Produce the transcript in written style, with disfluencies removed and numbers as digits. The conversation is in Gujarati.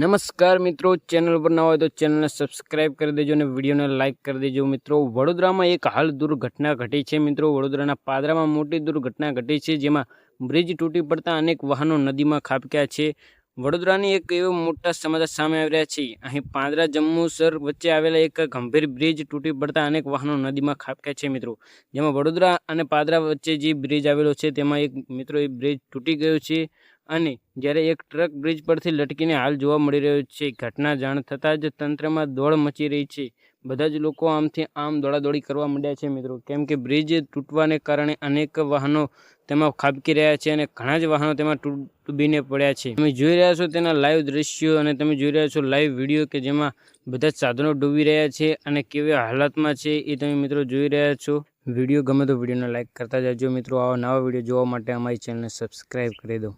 નમસ્કાર મિત્રો, ચેનલ પર નવા હોય તો ચેનલને સબસ્ક્રાઇબ કરી દેજો અને વિડીયોને લાઇક કરી દેજો. મિત્રો, વડોદરામાં એક હાલ દુર્ઘટના ઘટી છે. મિત્રો, વડોદરાના પાદરામાં મોટી દુર્ઘટના ઘટી છે, જેમાં બ્રિજ તૂટી પડતા અનેક વાહનો નદીમાં ખાબક્યા છે. વડોદરાની એક એવો મોટા સમાચાર સામે આવી રહ્યા છે. અહીં પાદરા જંબુસર વચ્ચે આવેલા એક ગંભીર બ્રિજ તૂટી પડતા અનેક વાહનો નદીમાં ખાબક્યા છે. મિત્રો, જેમાં વડોદરા અને પાદરા વચ્ચે જે બ્રિજ આવેલો છે તેમાં એક મિત્રો એ બ્રિજ તૂટી ગયો છે અને જ્યારે એક ટ્રક બ્રિજ પરથી લટકીને હાલ જોવા મળી રહ્યો છે. ઘટના જાણ થતાં જ તંત્રમાં દોડ મચી રહી છે. બધા જ લોકો આમથી આમ દોડાદોડી કરવા માંડ્યા છે. મિત્રો, કેમ કે બ્રિજ તૂટવાને કારણે અનેક વાહનો તેમાં ખાબકી રહ્યા છે અને ઘણા જ વાહનો તેમાં ડૂબીને પડ્યા છે. તમે જોઈ રહ્યા છો તેના લાઈવ દ્રશ્યો અને તમે જોઈ રહ્યા છો લાઈવ વિડીયો કે જેમાં બધા જ સાધનો ડૂબી રહ્યા છે અને કેવી હાલતમાં છે એ તમે મિત્રો જોઈ રહ્યા છો. વિડીયો ગમે તો વિડીયોને લાઈક કરતા જજો. મિત્રો, આવા નવા વિડીયો જોવા માટે અમારી ચેનલને સબસ્ક્રાઈબ કરી દો.